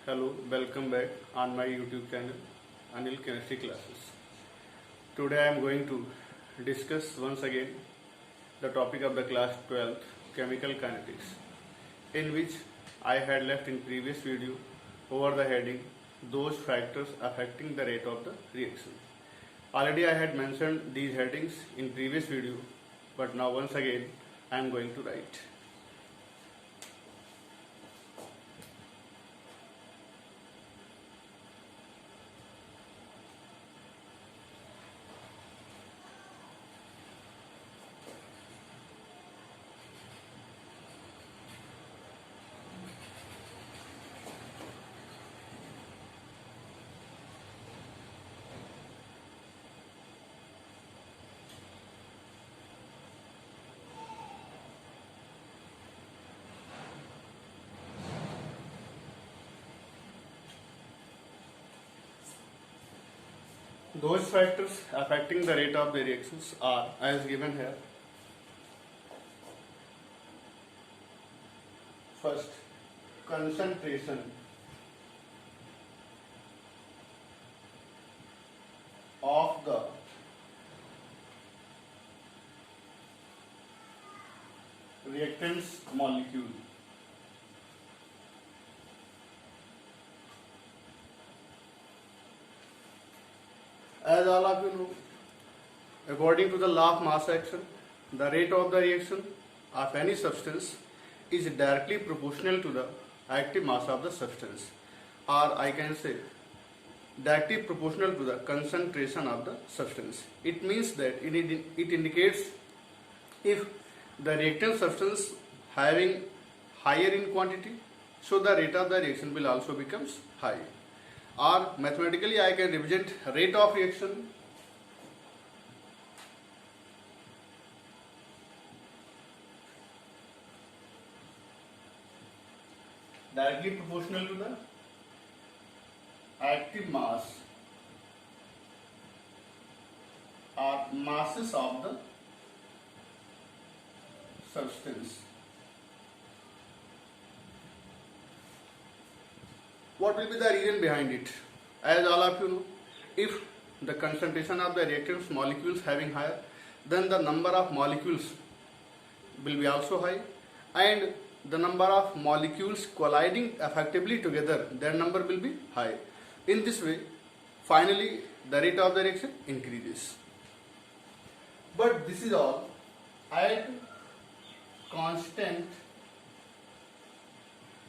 Hello, welcome back on my YouTube channel Anil Chemistry Classes. Today I am going to discuss once again the topic of the class 12th chemical kinetics, in which I had left in previous video over the heading those factors affecting the rate of the reaction. Already I had mentioned these headings in previous video, but now once again I am going to write. Those factors affecting the rate of the reactions are as given here. First, concentration of the reactants molecule. As all of you know, according to the law of mass action, the rate of the reaction of any substance is directly proportional to the active mass of the substance, or I can say directly proportional to the concentration of the substance. It means that it indicates if the reactant substance having higher in quantity, so the rate of the reaction will also becomes high. Or mathematically I can represent rate of reaction directly proportional to the active mass or masses of the substance. What will be the reason behind it? As all of you know, if the concentration of the reactants molecules having higher, then the number of molecules will be also high, and the number of molecules colliding effectively together, their number will be high. In this way, finally the rate of the reaction increases. But this is all at constant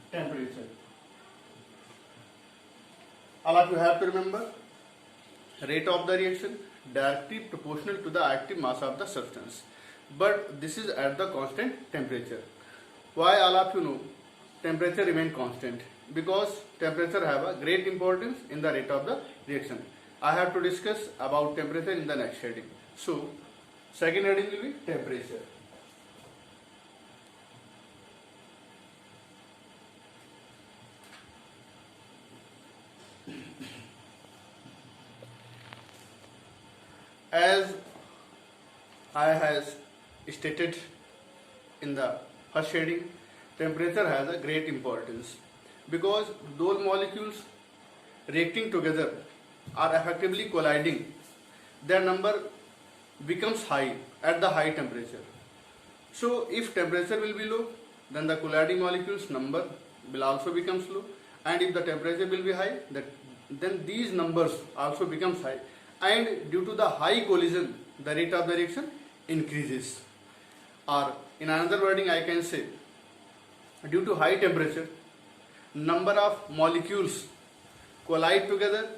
temperature. All of you have to remember, rate of the reaction directly proportional to the active mass of the substance, but this is at the constant temperature. Why all of you know temperature remain constant? Because temperature have a great importance in the rate of the reaction. I have to discuss about temperature in the next heading. So second heading will be temperature. As I has stated in the first heading, temperature has a great importance because those molecules reacting together are effectively colliding. Their number becomes high at the high temperature. So if temperature will be low, then the colliding molecules number will also becomes low, and if the temperature will be high, then these numbers also becomes high, and due to the high collision the rate of the reaction increases. Or in another wording I can say, due to high temperature, number of molecules collide together,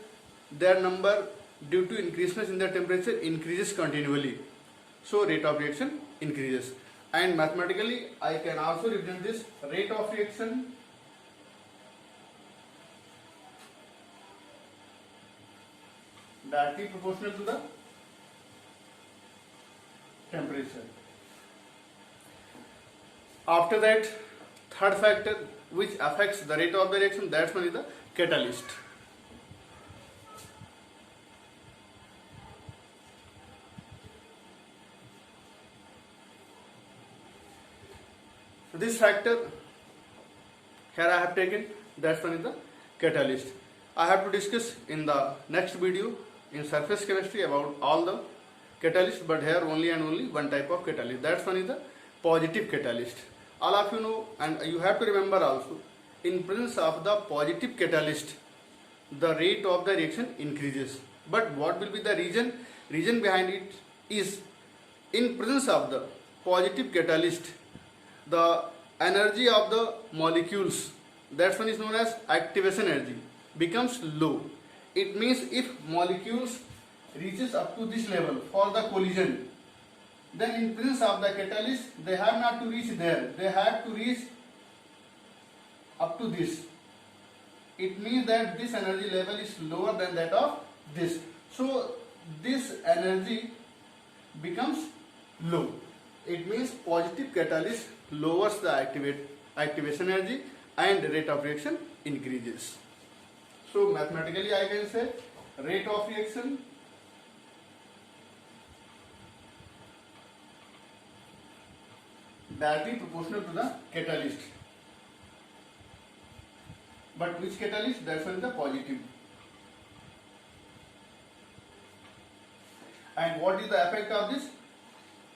their number due to increases in the temperature increases continually, so rate of reaction increases. And mathematically I can also represent this rate of reaction directly proportional to the temperature. After that, third factor which affects the rate of the reaction, that's one is the catalyst. This factor here I have taken, that's one is the catalyst. I have to discuss in the next video in surface chemistry about all the catalysts, but here only and only one type of catalyst. That's one is the positive catalyst. All of you know, and you have to remember also, in presence of the positive catalyst, the rate of the reaction increases. But what will be the reason? Reason behind it is, in presence of the positive catalyst, the energy of the molecules, that one is known as activation energy, becomes low. It means if molecules reaches up to this level for the collision, then in presence of the catalyst they have not to reach there, they have to reach up to this. It means that this energy level is lower than that of this. So this energy becomes low. It means positive catalyst lowers the activation energy and rate of reaction increases. So mathematically I can say rate of reaction directly proportional to the catalyst. But which catalyst? That's one is the positive. And what is the effect of this?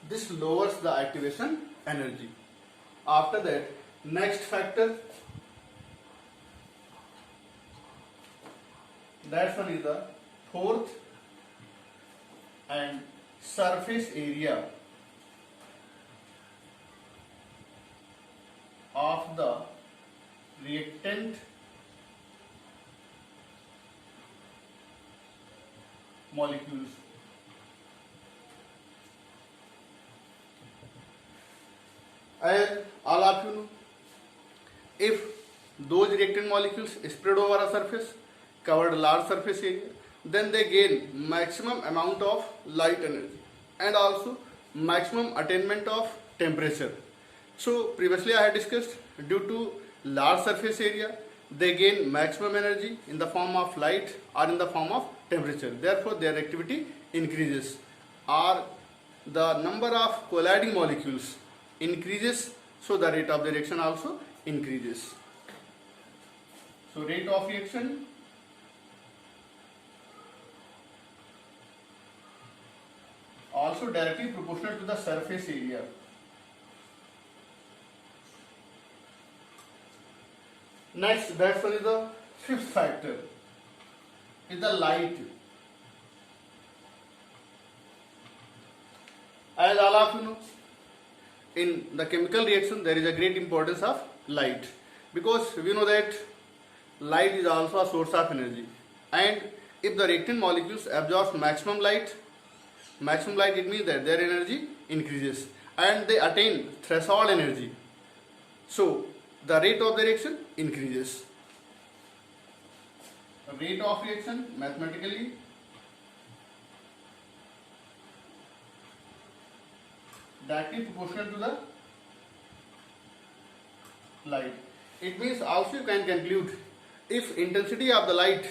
This lowers the activation energy. After that, next factor, that one is the fourth, and surface area of the reactant molecules. As all of you know, if those reactant molecules spread over a surface, covered a large surface area, then they gain maximum amount of light energy and also maximum attainment of temperature. So previously I had discussed, due to large surface area, they gain maximum energy in the form of light or in the form of temperature. Therefore their activity increases, or the number of colliding molecules increases, so the rate of the reaction also increases. So rate of reaction also directly proportional to the surface area. Next, that one is the fifth factor, is the light. As all of you know, in the chemical reaction there is a great importance of light, because we know that light is also a source of energy, and if the reactant molecules absorb maximum light, it means that their energy increases and they attain threshold energy, so the rate of the reaction increases. The rate of reaction mathematically directly proportional to the light. It means also you can conclude, if intensity of the light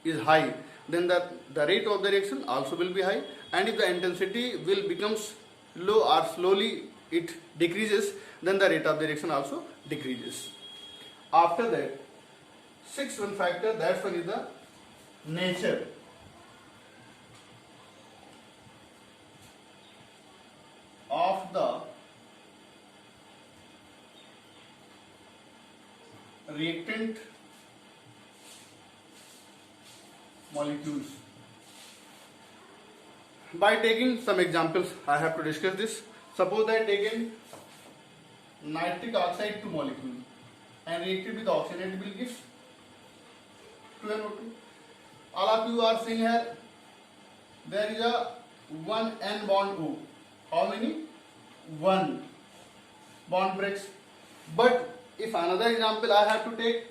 is high, then the rate of the reaction also will be high, and if the intensity will becomes low or slowly it decreases, then the rate of the reaction also decreases. After that, sixth one factor, that one is the nature. Of the reactant molecules. By taking some examples, I have to discuss this. Suppose I taken nitric oxide 2 molecule and reacted with oxygen, it will give 2NO2. All of you are seeing here, there is a 1 N bond O. How many? 1 bond breaks. But if another example I have to take,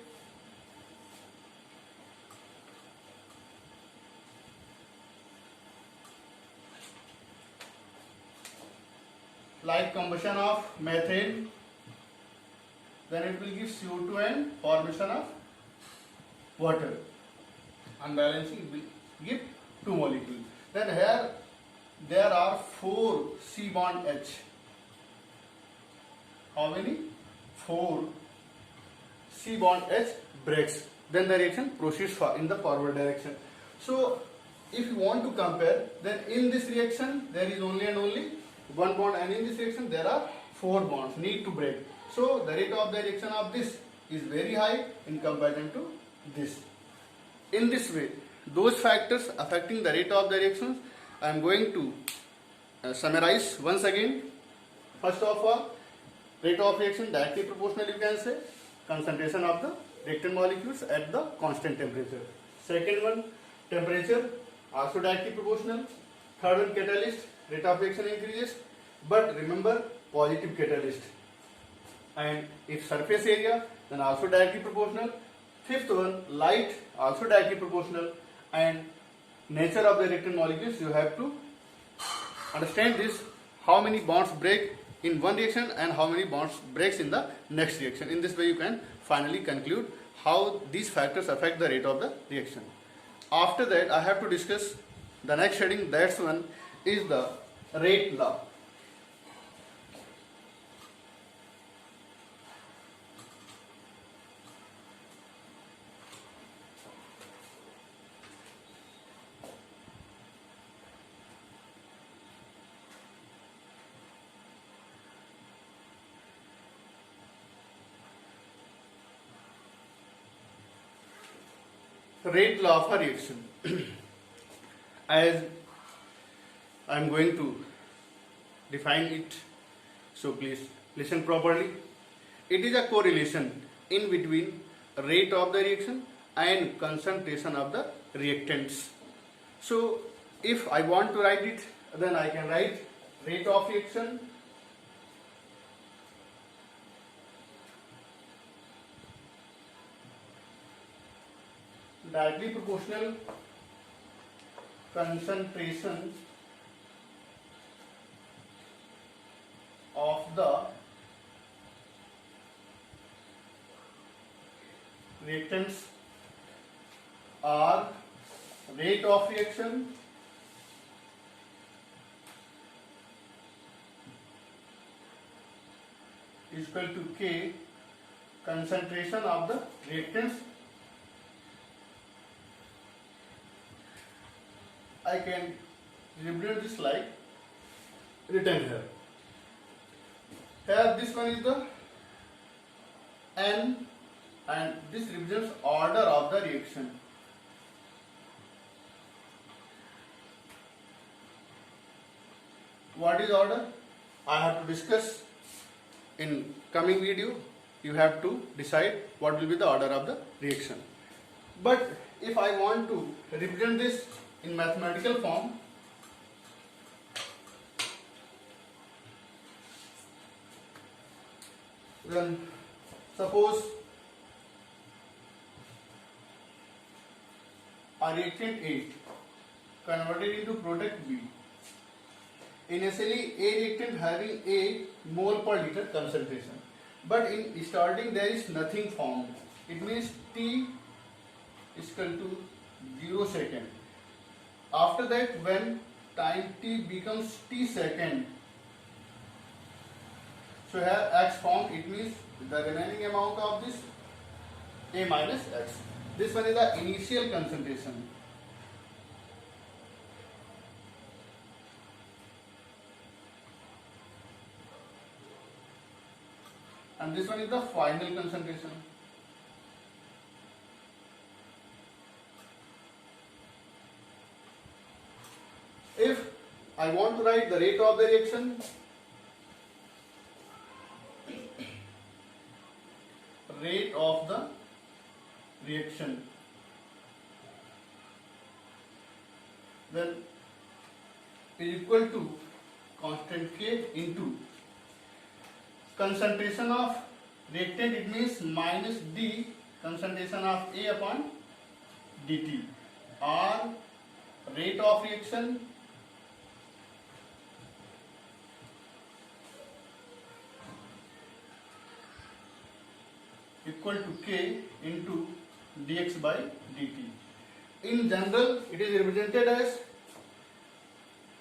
like combustion of methane, then it will give CO2 and formation of water. Unbalancing will give 2 molecules. Then here there are 4 C bond H. How many? 4 C bond H breaks. then the reaction proceeds in the forward direction. So if you want to compare, then in this reaction there is only and only one bond, and in this reaction there are four bonds need to break. So the rate of the reaction of this is very high in comparison to this. In this way, those factors affecting the rate of the reactions I am going to summarize once again. First of all, rate of reaction directly proportional, you can say, concentration of the reactant molecules at the constant temperature. Second one, temperature, also directly proportional. Third one, catalyst, rate of reaction increases, but remember, positive catalyst. And if surface area, then also directly proportional. Fifth one, light, also directly proportional. And nature of the reactant molecules, you have to understand this, how many bonds break in one reaction and how many bonds breaks in the next reaction. In this way you can finally conclude how these factors affect the rate of the reaction. After that I have to discuss the next heading, that's one is the rate law. Rate law of a reaction. As I am going to define it, so please listen properly. It is a correlation in between rate of the reaction and concentration of the reactants. So if I want to write it, then I can write rate of reaction directly proportional concentration of the reactants or rate of reaction is equal to K concentration of the reactants. I can represent this like written here. Here this one is the N and this represents order of the reaction. What is order? I have to discuss in coming video. You have to decide what will be the order of the reaction. But if I want to represent this in mathematical form, then suppose a reactant A converted into product B. Initially A reactant having a mole per liter concentration, but in starting there is nothing formed. It means T is equal to 0 second. After that, when time T becomes T second, so here X formed, it means the remaining amount of this A minus X. This one is the initial concentration. And this one is the final concentration. If I want to write the rate of the reaction, rate of the reaction, then is equal to constant K into concentration of reactant, it means minus D concentration of A upon dt, or rate of reaction equal to K into dx by dt. In general, it is represented as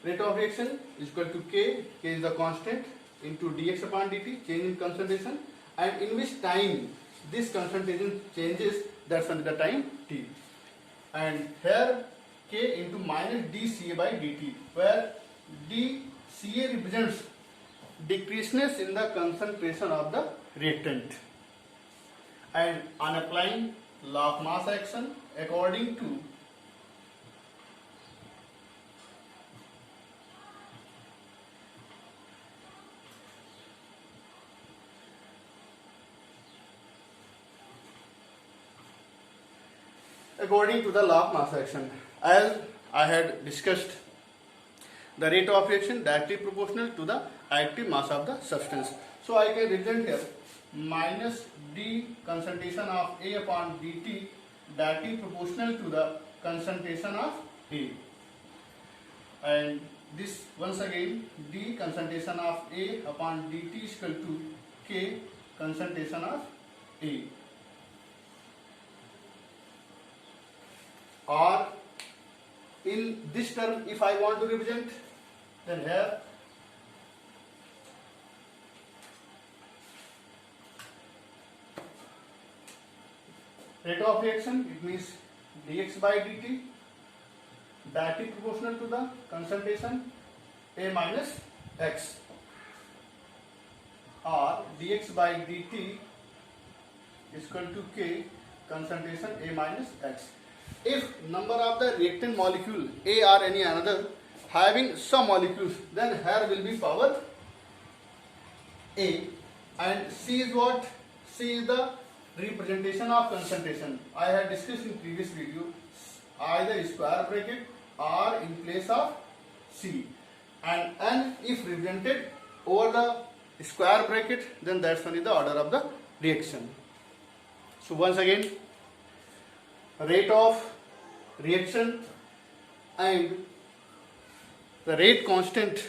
rate of reaction is equal to K is the constant, into dx upon dt, change in concentration, and in which time this concentration changes, that's one is the time t. And here k into minus dCA by dt, where dCA represents decreaseness in the concentration of the reactant. And on applying law of mass action according to the law of mass action, as I had discussed, the rate of reaction directly proportional to the active mass of the substance. So I can represent here minus d concentration of A upon dt directly proportional to the concentration of A. And this once again d concentration of A upon dt is equal to k concentration of A. Or in this term, if I want to represent, then here rate of reaction, it means dx by dt directly proportional to the concentration A minus x, or dx by dt is equal to k concentration A minus x. If number of the reactant molecule A or any another having some molecules, then here will be power A, and C is what? C is the representation of concentration. I had discussed in previous video, either square bracket or in place of C, and N if represented over the square bracket, then that's only the order of the reaction. So once again, rate of reaction and the rate constant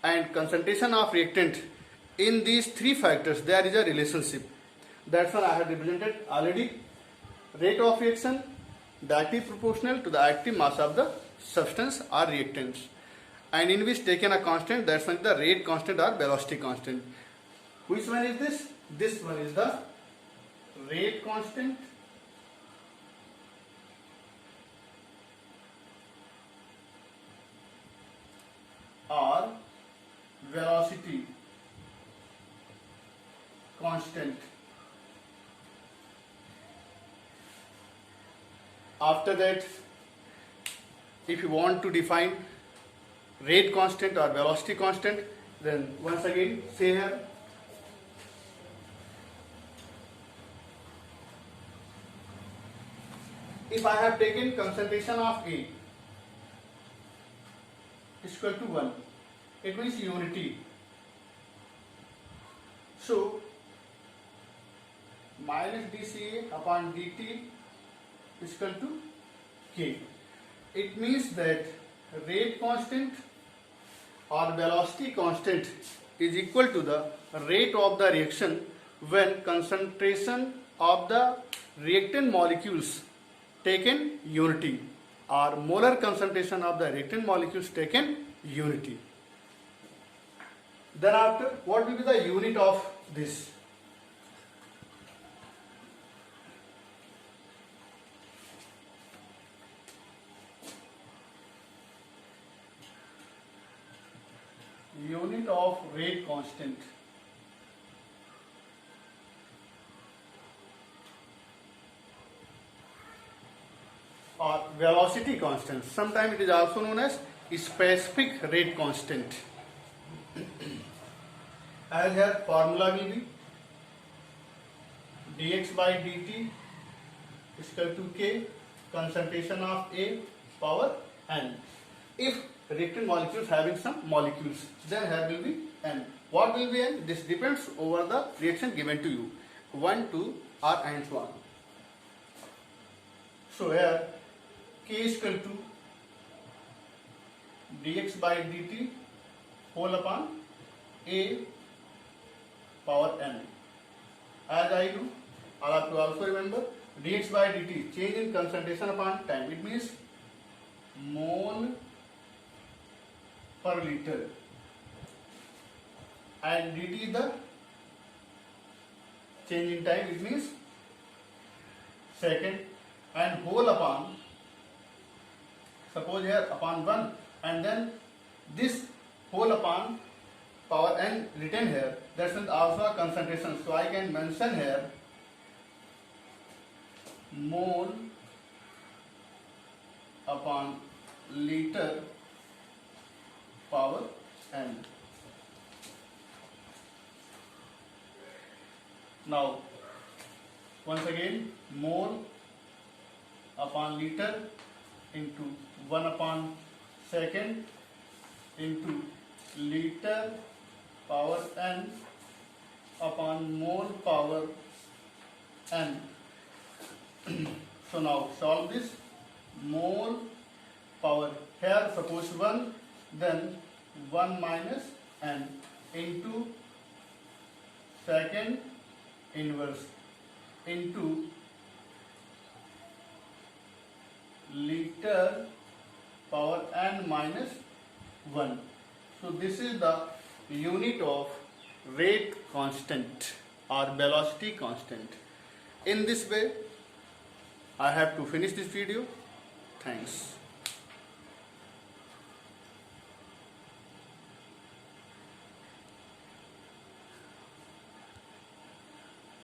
and concentration of reactant, in these three factors there is a relationship. That's what I have represented already. Rate of reaction directly proportional to the active mass of the substance or reactants, and in which taken a constant, that's one is the rate constant or velocity constant. Which one is this? This one is the rate constant or velocity constant. After that, if you want to define rate constant or velocity constant, then once again say here if I have taken concentration of A is equal to 1, it means unity. So minus dCA upon dt is equal to k. It means that rate constant or velocity constant is equal to the rate of the reaction when concentration of the reactant molecules taken unity, or molar concentration of the reactant molecules taken unity. Then after, what will be the unit of this? Unit of rate constant. Or velocity constant. Sometimes it is also known as specific rate constant. As here formula will be dx by dt is equal to k concentration of A power n. If reactant molecules having some molecules, then here will be n. What will be n? This depends over the reaction given to you, 1, 2 or and so on. So here k is equal to dx by dt whole upon A power n. As I do, I have to also remember dx by dt, change in concentration upon time. It means mole per liter, and dt is the change in time. It means second, and whole upon, suppose here upon 1, and then this whole upon power n written here, that is also a concentration. So I can mention here mole upon liter power n. Now once again, mole upon liter into 1 upon second into liter power n upon mole power n. So now solve this. Mole power here suppose 1, then 1 minus n into second inverse into liter power n minus 1. So this is the unit of rate constant or velocity constant. In this way I have to finish this video. Thanks.